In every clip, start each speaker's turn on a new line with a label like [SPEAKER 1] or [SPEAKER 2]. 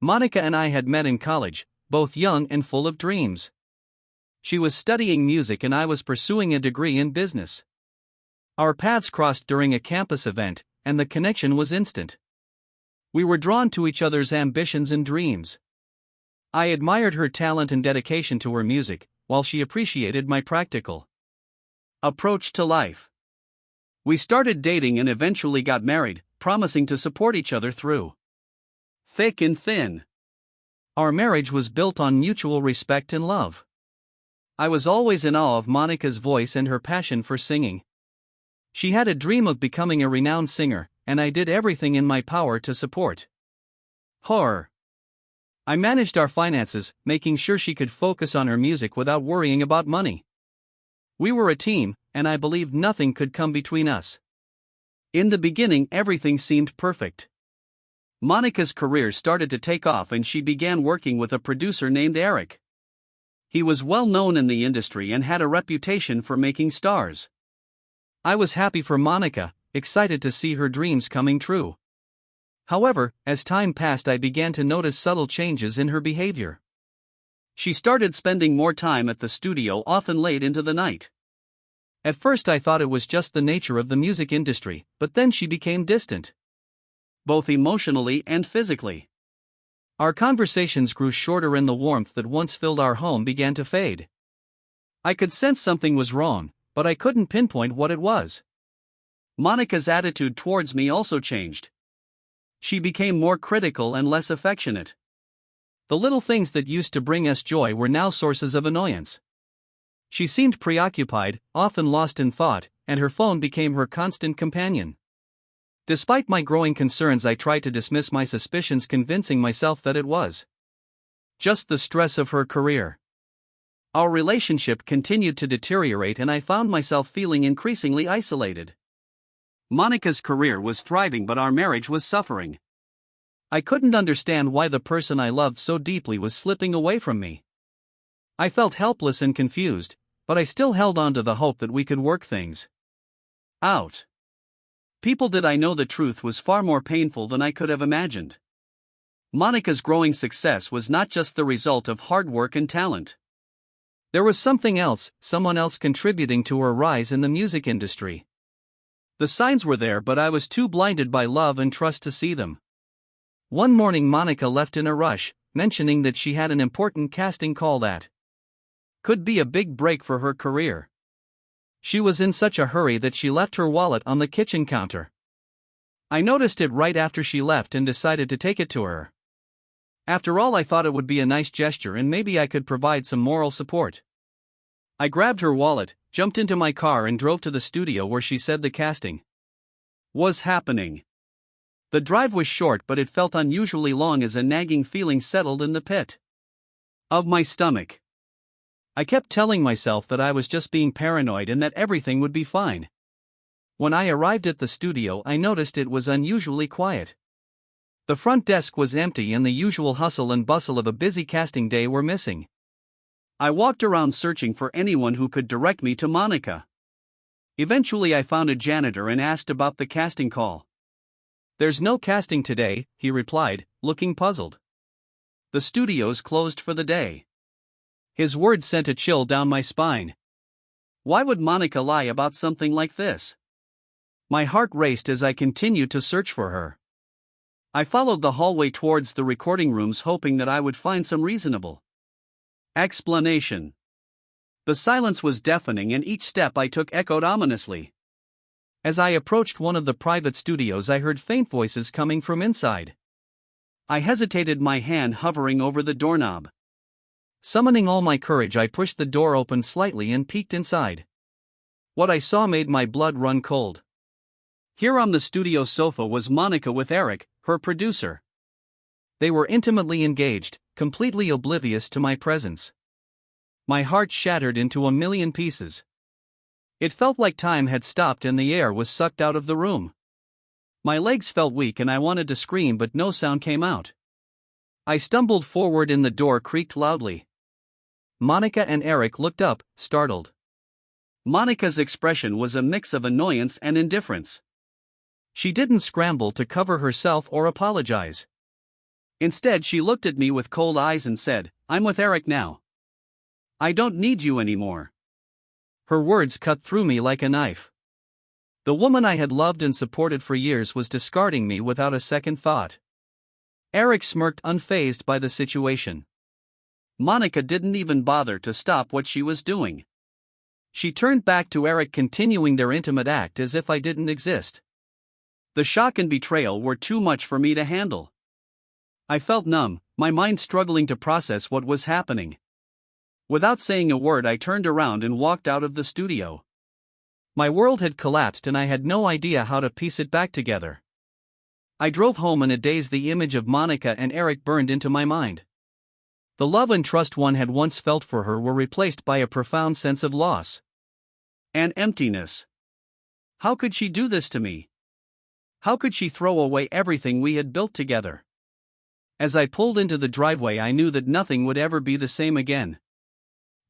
[SPEAKER 1] Monica and I had met in college, both young and full of dreams. She was studying music and I was pursuing a degree in business. Our paths crossed during a campus event, and the connection was instant. We were drawn to each other's ambitions and dreams. I admired her talent and dedication to her music, while she appreciated my practical approach to life. We started dating and eventually got married, promising to support each other through thick and thin. Our marriage was built on mutual respect and love. I was always in awe of Monica's voice and her passion for singing. She had a dream of becoming a renowned singer, and I did everything in my power to support her. I managed our finances, making sure she could focus on her music without worrying about money. We were a team, and I believed nothing could come between us. In the beginning, everything seemed perfect. Monica's career started to take off and she began working with a producer named Eric. He was well known in the industry and had a reputation for making stars. I was happy for Monica, excited to see her dreams coming true. However, as time passed, I began to notice subtle changes in her behavior. She started spending more time at the studio, often late into the night. At first I thought it was just the nature of the music industry, but then she became distant, both emotionally and physically. Our conversations grew shorter and the warmth that once filled our home began to fade. I could sense something was wrong, but I couldn't pinpoint what it was. Monica's attitude towards me also changed. She became more critical and less affectionate. The little things that used to bring us joy were now sources of annoyance. She seemed preoccupied, often lost in thought, and her phone became her constant companion. Despite my growing concerns, I tried to dismiss my suspicions, convincing myself that it was just the stress of her career. Our relationship continued to deteriorate and I found myself feeling increasingly isolated. Monica's career was thriving but our marriage was suffering. I couldn't understand why the person I loved so deeply was slipping away from me. I felt helpless and confused, but I still held on to the hope that we could work things out. Little did I know the truth was far more painful than I could have imagined. Monica's growing success was not just the result of hard work and talent. There was something else, someone else contributing to her rise in the music industry. The signs were there, but I was too blinded by love and trust to see them. One morning Monica left in a rush, mentioning that she had an important casting call that could be a big break for her career. She was in such a hurry that she left her wallet on the kitchen counter. I noticed it right after she left and decided to take it to her. After all, I thought it would be a nice gesture and maybe I could provide some moral support. I grabbed her wallet, jumped into my car and drove to the studio where she said the casting was happening. The drive was short, but it felt unusually long as a nagging feeling settled in the pit of my stomach. I kept telling myself that I was just being paranoid and that everything would be fine. When I arrived at the studio, I noticed it was unusually quiet. The front desk was empty and the usual hustle and bustle of a busy casting day were missing. I walked around searching for anyone who could direct me to Monica. Eventually I found a janitor and asked about the casting call. "There's no casting today," he replied, looking puzzled. "The studio's closed for the day." His words sent a chill down my spine. Why would Monica lie about something like this? My heart raced as I continued to search for her. I followed the hallway towards the recording rooms, hoping that I would find some reasonable explanation. The silence was deafening and each step I took echoed ominously. As I approached one of the private studios, I heard faint voices coming from inside. I hesitated, my hand hovering over the doorknob. Summoning all my courage, I pushed the door open slightly and peeked inside. What I saw made my blood run cold. Here on the studio sofa was Monica with Eric, her producer. They were intimately engaged, completely oblivious to my presence. My heart shattered into a million pieces. It felt like time had stopped and the air was sucked out of the room. My legs felt weak and I wanted to scream, but no sound came out. I stumbled forward and the door creaked loudly. Monica and Eric looked up, startled. Monica's expression was a mix of annoyance and indifference. She didn't scramble to cover herself or apologize. Instead, she looked at me with cold eyes and said, "I'm with Eric now. I don't need you anymore." Her words cut through me like a knife. The woman I had loved and supported for years was discarding me without a second thought. Eric smirked, unfazed by the situation. Monica didn't even bother to stop what she was doing. She turned back to Eric, continuing their intimate act as if I didn't exist. The shock and betrayal were too much for me to handle. I felt numb, my mind struggling to process what was happening. Without saying a word, I turned around and walked out of the studio. My world had collapsed and I had no idea how to piece it back together. I drove home in a daze. The image of Monica and Eric burned into my mind. The love and trust one had once felt for her were replaced by a profound sense of loss and emptiness. How could she do this to me? How could she throw away everything we had built together? As I pulled into the driveway, I knew that nothing would ever be the same again.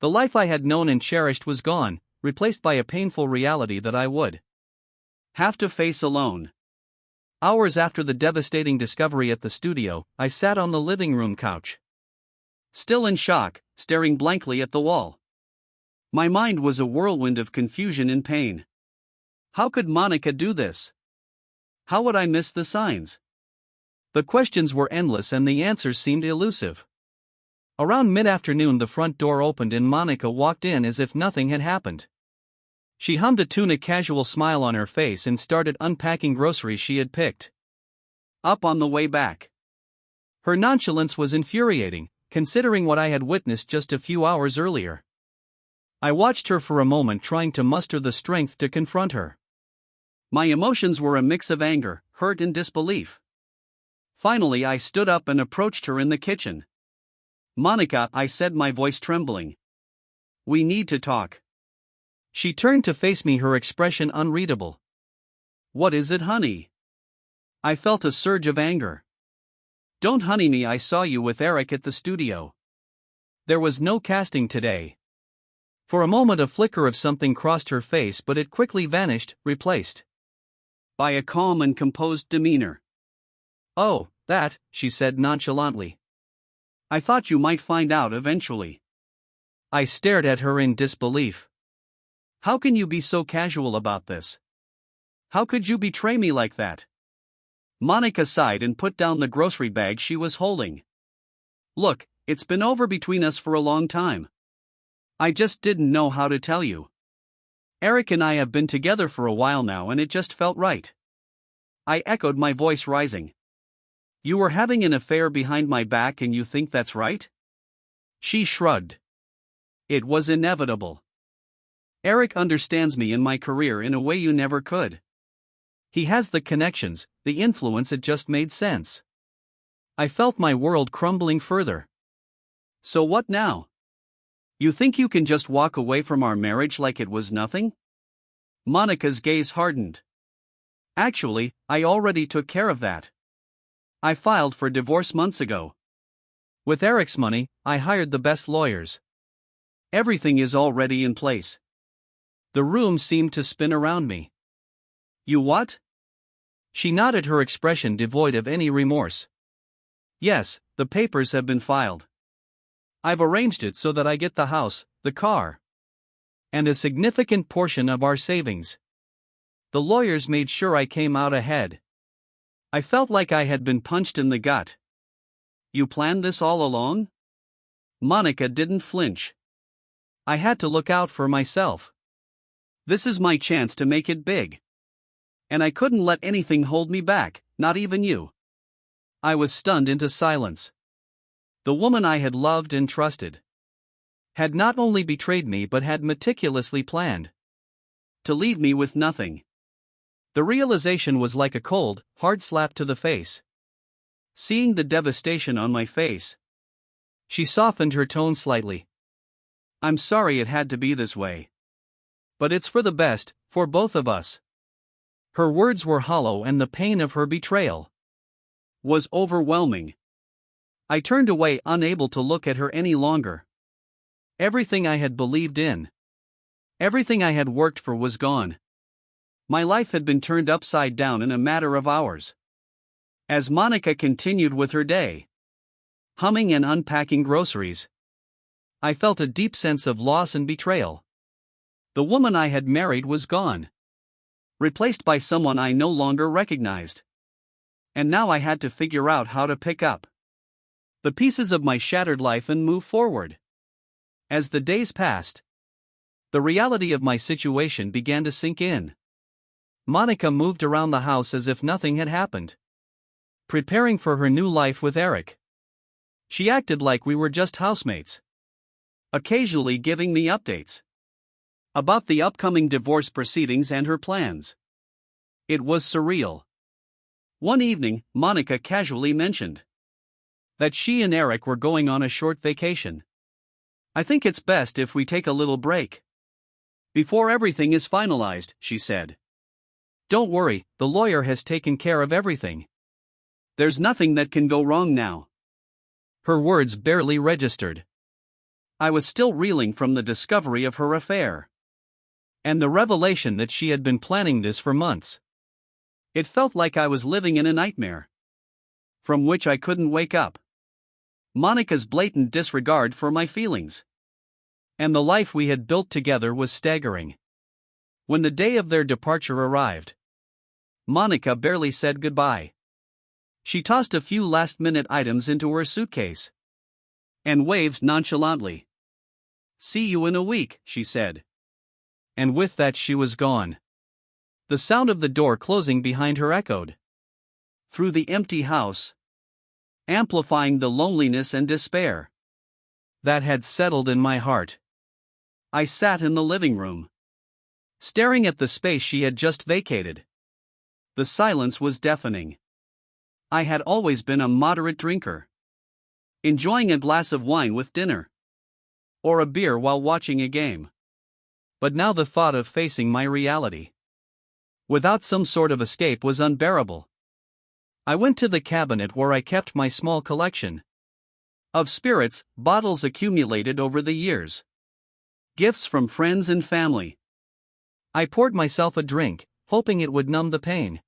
[SPEAKER 1] The life I had known and cherished was gone, replaced by a painful reality that I would have to face alone. Hours after the devastating discovery at the studio, I sat on the living room couch, still in shock, staring blankly at the wall. My mind was a whirlwind of confusion and pain. How could Monica do this? How would I miss the signs? The questions were endless and the answers seemed elusive. Around mid-afternoon, the front door opened and Monica walked in as if nothing had happened. She hummed a tune, a casual smile on her face, and started unpacking groceries she had picked up on the way back. Her nonchalance was infuriating, considering what I had witnessed just a few hours earlier. I watched her for a moment, trying to muster the strength to confront her. My emotions were a mix of anger, hurt, and disbelief. Finally, I stood up and approached her in the kitchen. "Monica," I said, my voice trembling. "We need to talk." She turned to face me, her expression unreadable. "What is it, honey?" I felt a surge of anger. "Don't honey me, I saw you with Eric at the studio. There was no casting today." For a moment a flicker of something crossed her face, but it quickly vanished, replaced by a calm and composed demeanor. "Oh, that," she said nonchalantly. "I thought you might find out eventually." I stared at her in disbelief. "How can you be so casual about this? How could you betray me like that?" Monica sighed and put down the grocery bag she was holding. "Look, it's been over between us for a long time. I just didn't know how to tell you. Eric and I have been together for a while now and it just felt right." I echoed, my voice rising. "You were having an affair behind my back and you think that's right?" She shrugged. "It was inevitable. Eric understands me and my career in a way you never could. He has the connections, the influence, it just made sense." I felt my world crumbling further. "So what now? You think you can just walk away from our marriage like it was nothing?" Monica's gaze hardened. "Actually, I already took care of that. I filed for divorce months ago. With Eric's money, I hired the best lawyers. Everything is already in place." The room seemed to spin around me. "You what?" She nodded, her expression devoid of any remorse. "Yes, the papers have been filed. I've arranged it so that I get the house, the car, and a significant portion of our savings. The lawyers made sure I came out ahead." I felt like I had been punched in the gut. "You planned this all along?" Monica didn't flinch. "I had to look out for myself. This is my chance to make it big. And I couldn't let anything hold me back, not even you." I was stunned into silence. The woman I had loved and trusted had not only betrayed me but had meticulously planned to leave me with nothing. The realization was like a cold, hard slap to the face. Seeing the devastation on my face, she softened her tone slightly. "I'm sorry it had to be this way. But it's for the best, for both of us." Her words were hollow and the pain of her betrayal was overwhelming. I turned away, unable to look at her any longer. Everything I had believed in, everything I had worked for was gone. My life had been turned upside down in a matter of hours. As Monica continued with her day, humming and unpacking groceries. I felt a deep sense of loss and betrayal. The woman I had married was gone, replaced by someone I no longer recognized. And now I had to figure out how to pick up the pieces of my shattered life and move forward. As the days passed, the reality of my situation began to sink in. Monica moved around the house as if nothing had happened, preparing for her new life with Eric. She acted like we were just housemates, occasionally giving me updates about the upcoming divorce proceedings and her plans. It was surreal. One evening, Monica casually mentioned that she and Eric were going on a short vacation. "I think it's best if we take a little break before everything is finalized," she said. "Don't worry, the lawyer has taken care of everything. There's nothing that can go wrong now." Her words barely registered. I was still reeling from the discovery of her affair and the revelation that she had been planning this for months. It felt like I was living in a nightmare from which I couldn't wake up. Monica's blatant disregard for my feelings and the life we had built together was staggering. When the day of their departure arrived, Monica barely said goodbye. She tossed a few last-minute items into her suitcase and waved nonchalantly. "See you in a week," she said. And with that she was gone. The sound of the door closing behind her echoed through the empty house, amplifying the loneliness and despair that had settled in my heart. I sat in the living room, staring at the space she had just vacated. The silence was deafening. I had always been a moderate drinker, enjoying a glass of wine with dinner, or a beer while watching a game. But now the thought of facing my reality without some sort of escape was unbearable. I went to the cabinet where I kept my small collection of spirits, bottles accumulated over the years, gifts from friends and family. I poured myself a drink, hoping it would numb the pain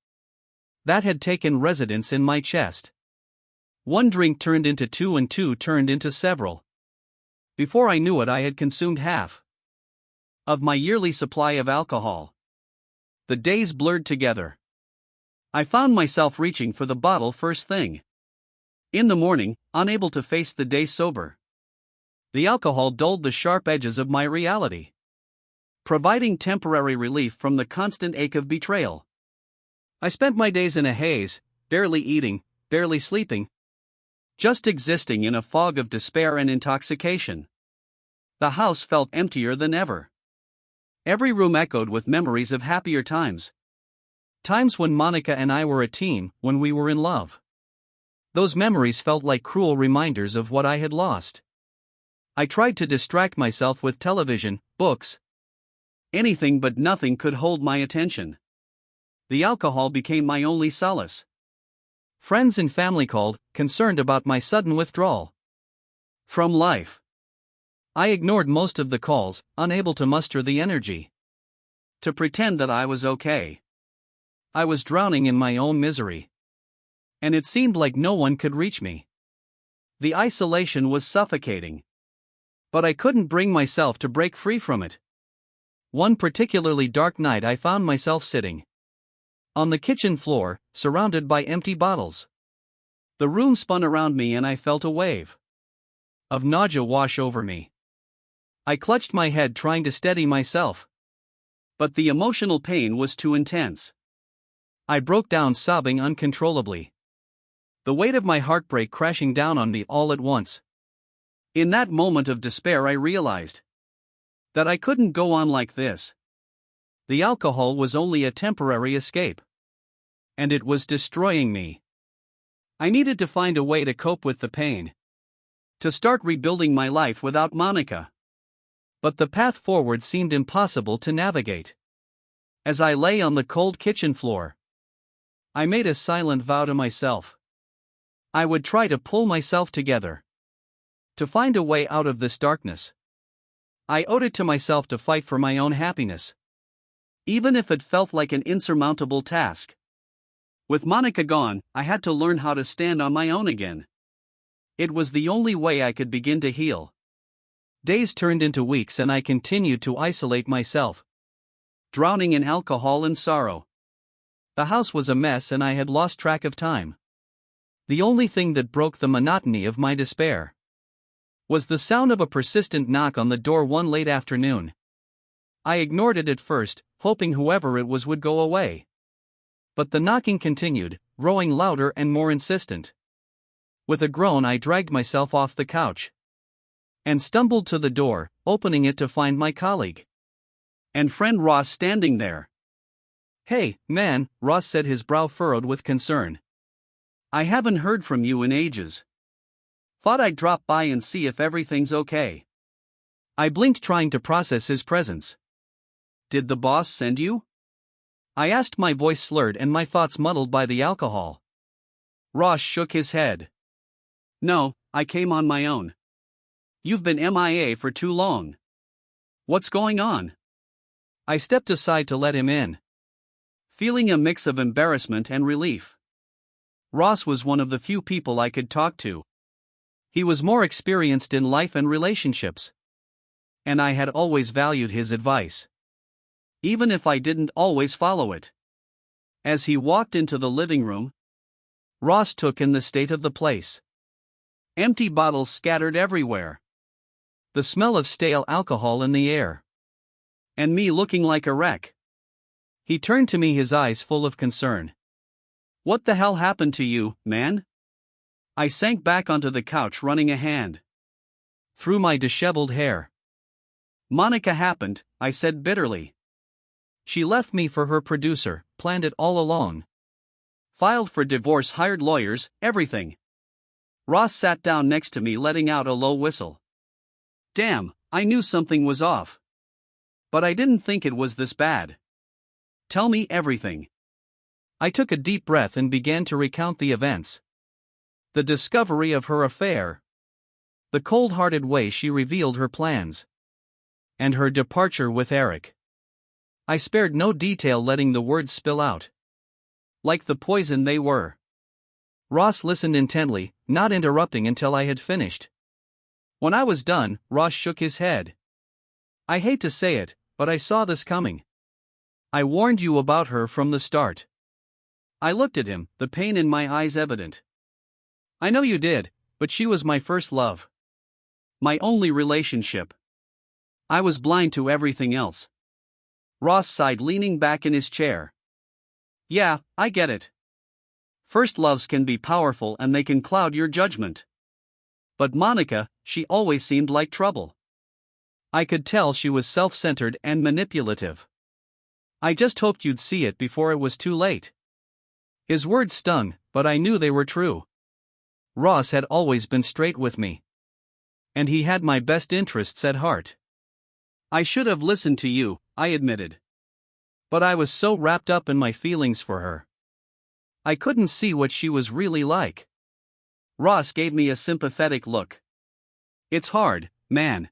[SPEAKER 1] that had taken residence in my chest. One drink turned into two and two turned into several. Before I knew it, I had consumed half of my yearly supply of alcohol. The days blurred together. I found myself reaching for the bottle first thing in the morning, unable to face the day sober. The alcohol dulled the sharp edges of my reality, providing temporary relief from the constant ache of betrayal. I spent my days in a haze, barely eating, barely sleeping, just existing in a fog of despair and intoxication. The house felt emptier than ever. Every room echoed with memories of happier times. Times when Monica and I were a team, when we were in love. Those memories felt like cruel reminders of what I had lost. I tried to distract myself with television, books, anything, but nothing could hold my attention. The alcohol became my only solace. Friends and family called, concerned about my sudden withdrawal from life. I ignored most of the calls, unable to muster the energy to pretend that I was okay. I was drowning in my own misery, and it seemed like no one could reach me. The isolation was suffocating, but I couldn't bring myself to break free from it. One particularly dark night, I found myself sitting on the kitchen floor, surrounded by empty bottles. The room spun around me and I felt a wave of nausea wash over me. I clutched my head, trying to steady myself, but the emotional pain was too intense. I broke down, sobbing uncontrollably, the weight of my heartbreak crashing down on me all at once. In that moment of despair, I realized that I couldn't go on like this. The alcohol was only a temporary escape, and it was destroying me. I needed to find a way to cope with the pain, to start rebuilding my life without Monica. But the path forward seemed impossible to navigate. As I lay on the cold kitchen floor, I made a silent vow to myself. I would try to pull myself together, to find a way out of this darkness. I owed it to myself to fight for my own happiness, even if it felt like an insurmountable task. With Monica gone, I had to learn how to stand on my own again. It was the only way I could begin to heal. Days turned into weeks and I continued to isolate myself, drowning in alcohol and sorrow. The house was a mess and I had lost track of time. The only thing that broke the monotony of my despair was the sound of a persistent knock on the door one late afternoon. I ignored it at first, hoping whoever it was would go away. But the knocking continued, growing louder and more insistent. With a groan, I dragged myself off the couch and stumbled to the door, opening it to find my colleague and friend Ross standing there. "Hey, man," Ross said, his brow furrowed with concern. "I haven't heard from you in ages. Thought I'd drop by and see if everything's okay." I blinked, trying to process his presence. "Did the boss send you?" I asked, my voice slurred and my thoughts muddled by the alcohol. Ross shook his head. "No, I came on my own. You've been MIA for too long. What's going on?" I stepped aside to let him in, feeling a mix of embarrassment and relief. Ross was one of the few people I could talk to. He was more experienced in life and relationships, and I had always valued his advice, even if I didn't always follow it. As he walked into the living room, Ross took in the state of the place. Empty bottles scattered everywhere, the smell of stale alcohol in the air, and me looking like a wreck. He turned to me, his eyes full of concern. "What the hell happened to you, man?" I sank back onto the couch, running a hand through my disheveled hair. "Monica happened," I said bitterly. "She left me for her producer, planned it all along. Filed for divorce, hired lawyers, everything." Ross sat down next to me, letting out a low whistle. Damn, I knew something was off. But I didn't think it was this bad. "Tell me everything." I took a deep breath and began to recount the events. The discovery of her affair, the cold-hearted way she revealed her plans, and her departure with Eric. I spared no detail, letting the words spill out like the poison they were. Ross listened intently, not interrupting until I had finished. When I was done, Ross shook his head. "I hate to say it, but I saw this coming. I warned you about her from the start." I looked at him, the pain in my eyes evident. "I know you did, but she was my first love. My only relationship. I was blind to everything else." Ross sighed, leaning back in his chair. "Yeah, I get it. First loves can be powerful and they can cloud your judgment. But Monica, she always seemed like trouble. I could tell she was self-centered and manipulative. I just hoped you'd see it before it was too late." His words stung, but I knew they were true. Ross had always been straight with me, and he had my best interests at heart. "I should have listened to you," I admitted. "But I was so wrapped up in my feelings for her. I couldn't see what she was really like." Ross gave me a sympathetic look. "It's hard, man.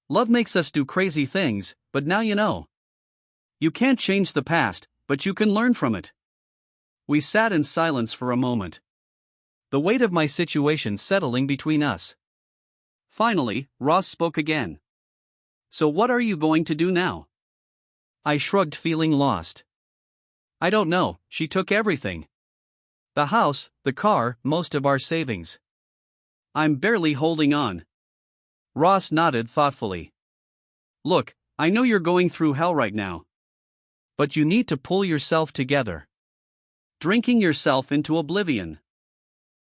[SPEAKER 1] Love makes us do crazy things, but now you know. You can't change the past, but you can learn from it." We sat in silence for a moment, the weight of my situation settling between us. Finally, Ross spoke again. "So what are you going to do now?" I shrugged, feeling lost. "I don't know, she took everything. The house, the car, most of our savings. I'm barely holding on." Ross nodded thoughtfully. "Look, I know you're going through hell right now. But you need to pull yourself together. Drinking yourself into oblivion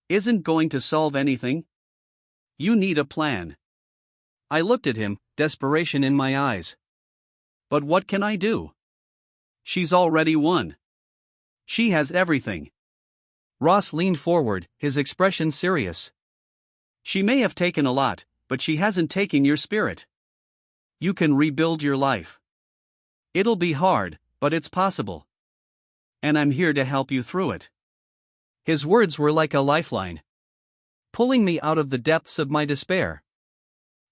[SPEAKER 1] isn't going to solve anything. You need a plan." I looked at him, desperation in my eyes. "But what can I do? She's already won. She has everything." Ross leaned forward, his expression serious. "She may have taken a lot, but she hasn't taken your spirit. You can rebuild your life. It'll be hard, but it's possible. And I'm here to help you through it." His words were like a lifeline, pulling me out of the depths of my despair.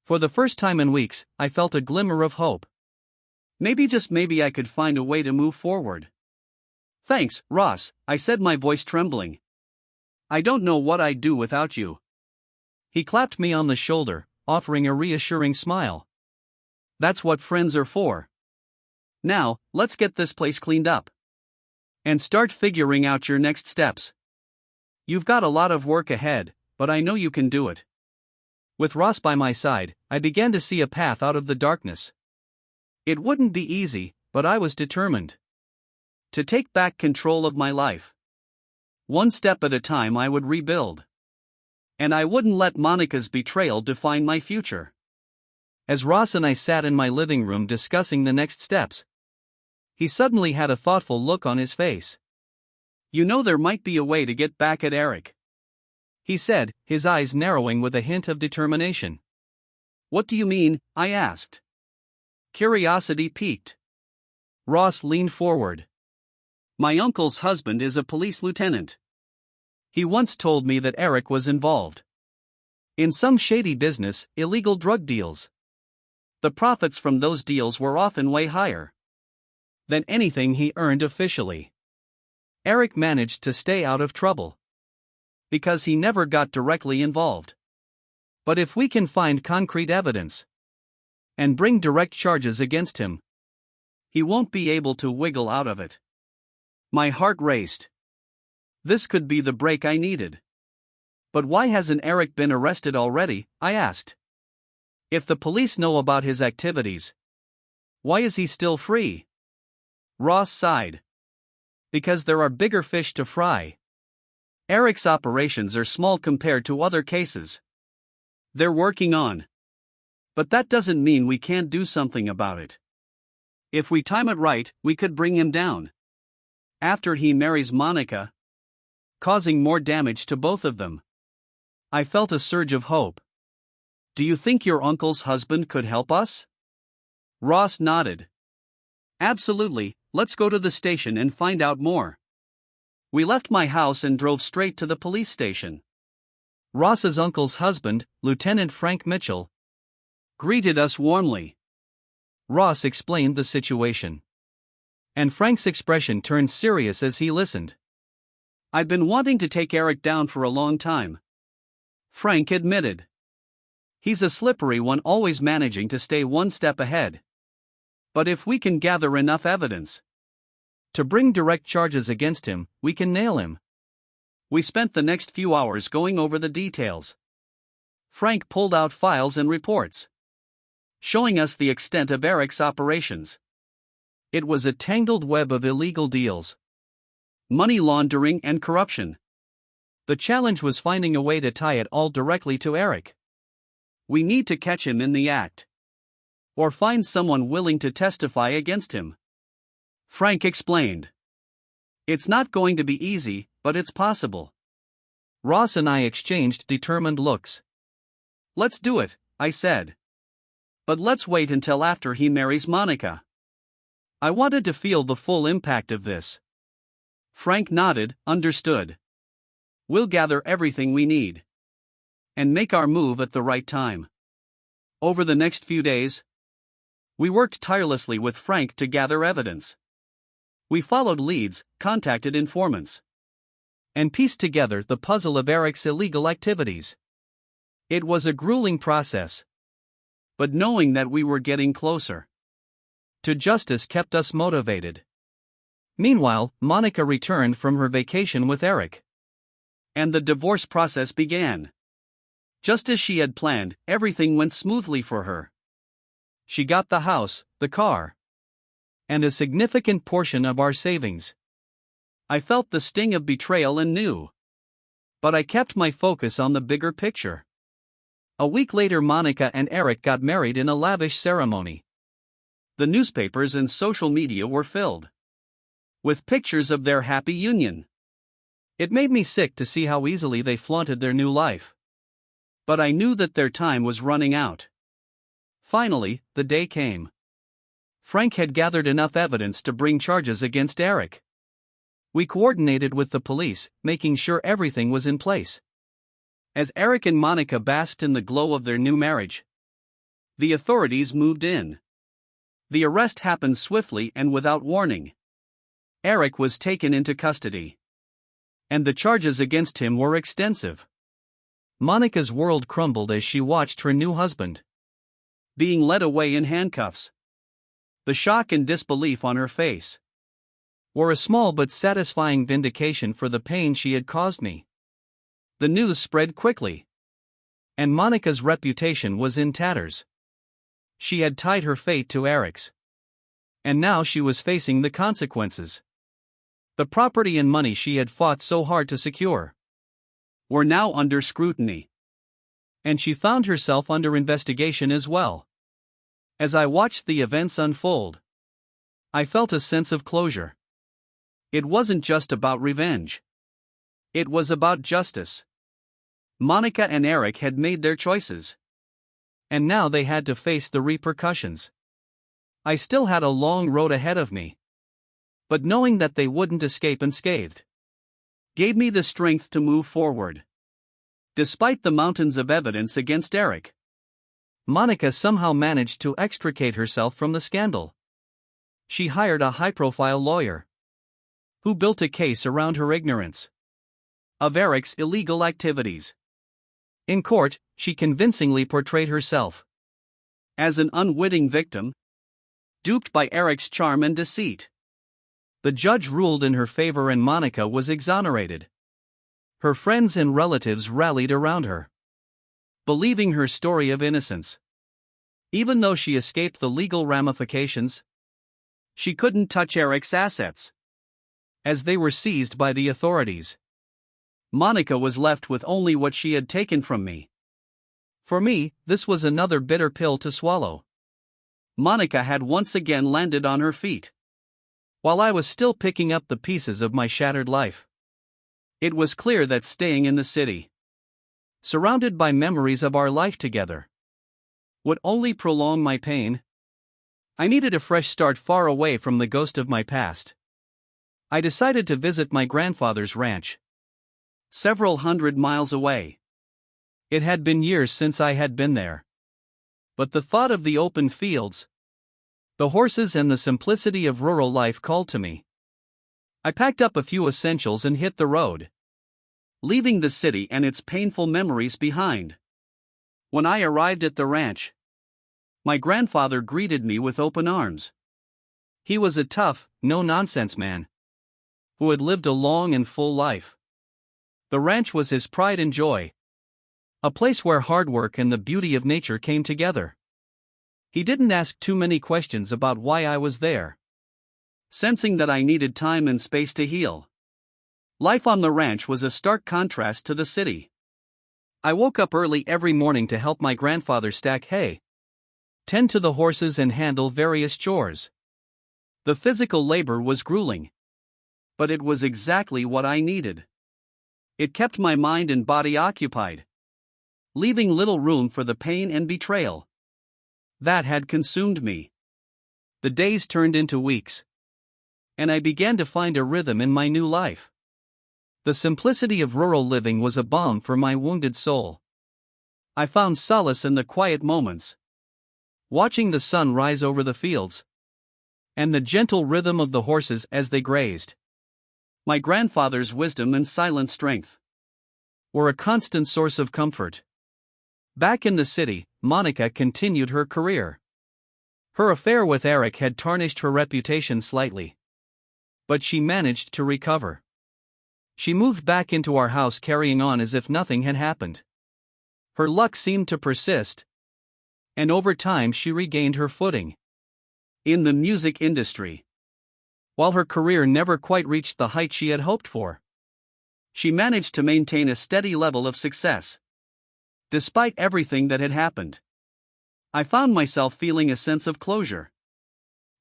[SPEAKER 1] For the first time in weeks, I felt a glimmer of hope. Maybe, just maybe, I could find a way to move forward. "Thanks, Ross," I said, my voice trembling. "I don't know what I'd do without you." He clapped me on the shoulder, offering a reassuring smile. That's what friends are for. Now, let's get this place cleaned up. And start figuring out your next steps. You've got a lot of work ahead, but I know you can do it. With Ross by my side, I began to see a path out of the darkness. It wouldn't be easy, but I was determined to take back control of my life. One step at a time I would rebuild. And I wouldn't let Monica's betrayal define my future. As Ross and I sat in my living room discussing the next steps, he suddenly had a thoughtful look on his face. You know, there might be a way to get back at Eric, he said, his eyes narrowing with a hint of determination. What do you mean? I asked. Curiosity piqued. Ross leaned forward. My uncle's husband is a police lieutenant. He once told me that Eric was involved in some shady business, illegal drug deals. The profits from those deals were often way higher than anything he earned officially. Eric managed to stay out of trouble because he never got directly involved. But if we can find concrete evidence and bring direct charges against him, he won't be able to wiggle out of it. My heart raced. This could be the break I needed. But why hasn't Eric been arrested already? I asked. If the police know about his activities, why is he still free? Ross sighed. Because there are bigger fish to fry. Eric's operations are small compared to other cases they're working on. But that doesn't mean we can't do something about it. If we time it right, we could bring him down after he marries Monica, causing more damage to both of them. I felt a surge of hope. Do you think your uncle's husband could help us? Ross nodded. Absolutely, let's go to the station and find out more. We left my house and drove straight to the police station. Ross's uncle's husband, Lieutenant Frank Mitchell, greeted us warmly. Ross explained the situation. And Frank's expression turned serious as he listened. I've been wanting to take Eric down for a long time, Frank admitted. He's a slippery one, always managing to stay one step ahead. But if we can gather enough evidence to bring direct charges against him, we can nail him. We spent the next few hours going over the details. Frank pulled out files and reports, showing us the extent of Eric's operations. It was a tangled web of illegal deals, money laundering and corruption. The challenge was finding a way to tie it all directly to Eric. We need to catch him in the act, or find someone willing to testify against him, Frank explained. It's not going to be easy, but it's possible. Ross and I exchanged determined looks. Let's do it, I said. But let's wait until after he marries Monica. I wanted to feel the full impact of this. Frank nodded, understood. We'll gather everything we need and make our move at the right time. Over the next few days, we worked tirelessly with Frank to gather evidence. We followed leads, contacted informants, and pieced together the puzzle of Eric's illegal activities. It was a grueling process, but knowing that we were getting closer to justice kept us motivated. Meanwhile, Monica returned from her vacation with Eric, and the divorce process began. Just as she had planned, everything went smoothly for her. She got the house, the car, and a significant portion of our savings. I felt the sting of betrayal and knew, but I kept my focus on the bigger picture. A week later, Monica and Eric got married in a lavish ceremony. The newspapers and social media were filled with pictures of their happy union. It made me sick to see how easily they flaunted their new life. But I knew that their time was running out. Finally, the day came. Frank had gathered enough evidence to bring charges against Eric. We coordinated with the police, making sure everything was in place. As Eric and Monica basked in the glow of their new marriage, the authorities moved in. The arrest happened swiftly and without warning. Eric was taken into custody, and the charges against him were extensive. Monica's world crumbled as she watched her new husband being led away in handcuffs. The shock and disbelief on her face were a small but satisfying vindication for the pain she had caused me. The news spread quickly, and Monica's reputation was in tatters. She had tied her fate to Eric's, and now she was facing the consequences. The property and money she had fought so hard to secure were now under scrutiny, and she found herself under investigation as well. As I watched the events unfold, I felt a sense of closure. It wasn't just about revenge. It was about justice. Monica and Eric had made their choices, and now they had to face the repercussions. I still had a long road ahead of me, but knowing that they wouldn't escape unscathed gave me the strength to move forward. Despite the mountains of evidence against Eric, Monica somehow managed to extricate herself from the scandal. She hired a high-profile lawyer who built a case around her ignorance of Eric's illegal activities. In court, she convincingly portrayed herself as an unwitting victim, duped by Eric's charm and deceit. The judge ruled in her favor and Monica was exonerated. Her friends and relatives rallied around her, believing her story of innocence. Even though she escaped the legal ramifications, she couldn't touch Eric's assets, as they were seized by the authorities. Monica was left with only what she had taken from me. For me, this was another bitter pill to swallow. Monica had once again landed on her feet, while I was still picking up the pieces of my shattered life. It was clear that staying in the city, surrounded by memories of our life together, would only prolong my pain. I needed a fresh start far away from the ghost of my past. I decided to visit my grandfather's ranch, several hundred miles away. It had been years since I had been there, but the thought of the open fields, the horses and the simplicity of rural life called to me. I packed up a few essentials and hit the road, leaving the city and its painful memories behind. When I arrived at the ranch, my grandfather greeted me with open arms. He was a tough, no-nonsense man who had lived a long and full life. The ranch was his pride and joy, a place where hard work and the beauty of nature came together. He didn't ask too many questions about why I was there, sensing that I needed time and space to heal. Life on the ranch was a stark contrast to the city. I woke up early every morning to help my grandfather stack hay, tend to the horses and handle various chores. The physical labor was grueling, but it was exactly what I needed. It kept my mind and body occupied, leaving little room for the pain and betrayal that had consumed me. The days turned into weeks, and I began to find a rhythm in my new life. The simplicity of rural living was a balm for my wounded soul. I found solace in the quiet moments, watching the sun rise over the fields, and the gentle rhythm of the horses as they grazed. My grandfather's wisdom and silent strength were a constant source of comfort. Back in the city, Monica continued her career. Her affair with Eric had tarnished her reputation slightly, but she managed to recover. She moved back into our house carrying on as if nothing had happened. Her luck seemed to persist, and over time she regained her footing in the music industry. While her career never quite reached the height she had hoped for, she managed to maintain a steady level of success. Despite everything that had happened, I found myself feeling a sense of closure.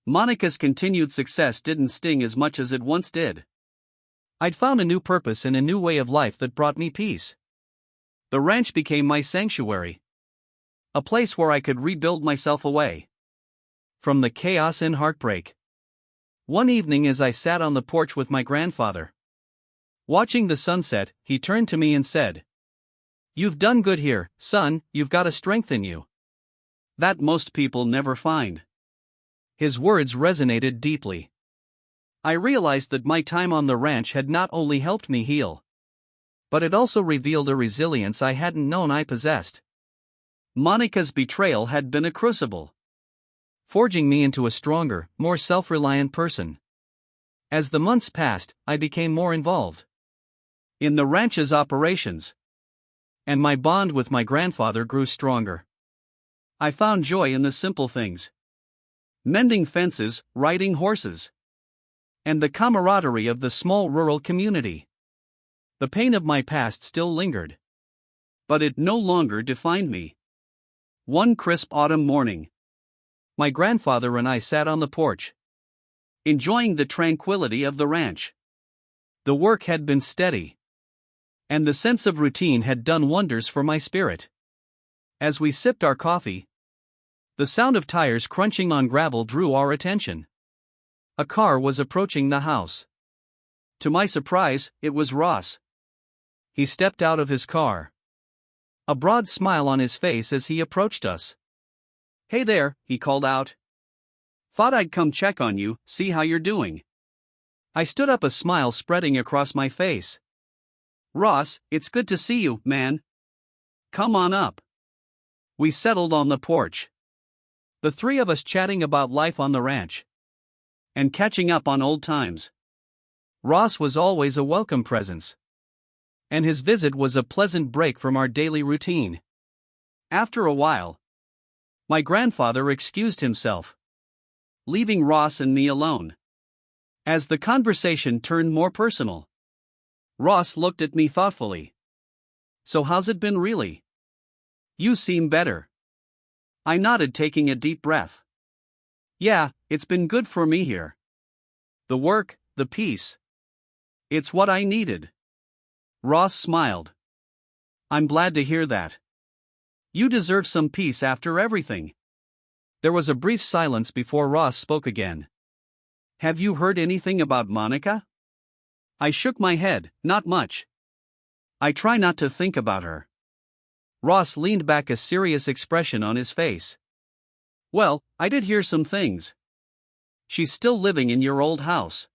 [SPEAKER 1] Monica's continued success didn't sting as much as it once did. I'd found a new purpose and a new way of life that brought me peace. The ranch became my sanctuary, a place where I could rebuild myself away from the chaos and heartbreak. One evening, as I sat on the porch with my grandfather, watching the sunset, he turned to me and said, "You've done good here, son. You've got a strength in you that most people never find." His words resonated deeply. I realized that my time on the ranch had not only helped me heal, But it also revealed a resilience I hadn't known I possessed. Monica's betrayal had been a crucible, forging me into a stronger, more self-reliant person. As the months passed, I became more involved in the ranch's operations, and my bond with my grandfather grew stronger. I found joy in the simple things: mending fences, riding horses, and the camaraderie of the small rural community. The pain of my past still lingered, but it no longer defined me. One crisp autumn morning, my grandfather and I sat on the porch, enjoying the tranquility of the ranch. The work had been steady, and the sense of routine had done wonders for my spirit. As we sipped our coffee, the sound of tires crunching on gravel drew our attention. A car was approaching the house. To my surprise, it was Ross. He stepped out of his car, a broad smile on his face as he approached us. "Hey there," he called out. "Thought I'd come check on you, see how you're doing." I stood up, a smile spreading across my face. "Ross, it's good to see you, man. Come on up." We settled on the porch, the three of us chatting about life on the ranch and catching up on old times. Ross was always a welcome presence, and his visit was a pleasant break from our daily routine. After a while, my grandfather excused himself, leaving Ross and me alone. As the conversation turned more personal, Ross looked at me thoughtfully. "So how's it been really? You seem better." I nodded, taking a deep breath. "Yeah, it's been good for me here. The work, the peace. It's what I needed." Ross smiled. "I'm glad to hear that. You deserve some peace after everything." There was a brief silence before Ross spoke again. "Have you heard anything about Monica?" I shook my head. "Not much. I try not to think about her." Ross leaned back, a serious expression on his face. "Well, I did hear some things. She's still living in your old house.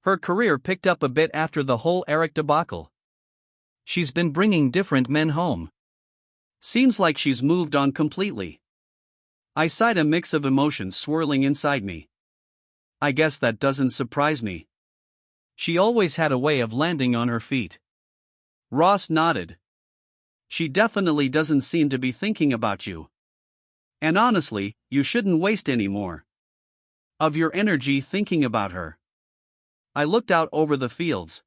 [SPEAKER 1] Her career picked up a bit after the whole Eric debacle. She's been bringing different men home. Seems like she's moved on completely." I sighed, a mix of emotions swirling inside me. I guess that doesn't surprise me. She always had a way of landing on her feet. Ross nodded. "She definitely doesn't seem to be thinking about you. And honestly, you shouldn't waste any more of your energy thinking about her." I looked out over the fields,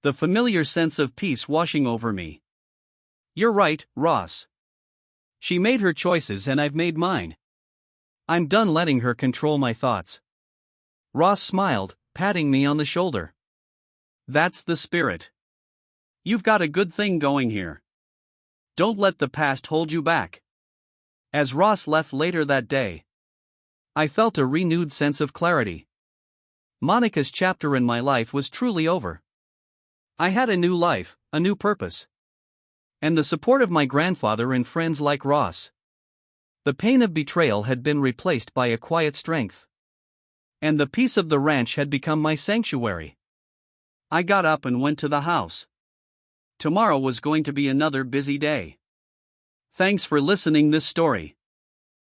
[SPEAKER 1] the familiar sense of peace washing over me. "You're right, Ross. She made her choices and I've made mine. I'm done letting her control my thoughts." Ross smiled, patting me on the shoulder. "That's the spirit. You've got a good thing going here. Don't let the past hold you back." As Ross left later that day, I felt a renewed sense of clarity. Monica's chapter in my life was truly over. I had a new life, a new purpose, and the support of my grandfather and friends like Ross. The pain of betrayal had been replaced by a quiet strength, and the peace of the ranch had become my sanctuary. I got up and went to the house. Tomorrow was going to be another busy day. Thanks for listening this story.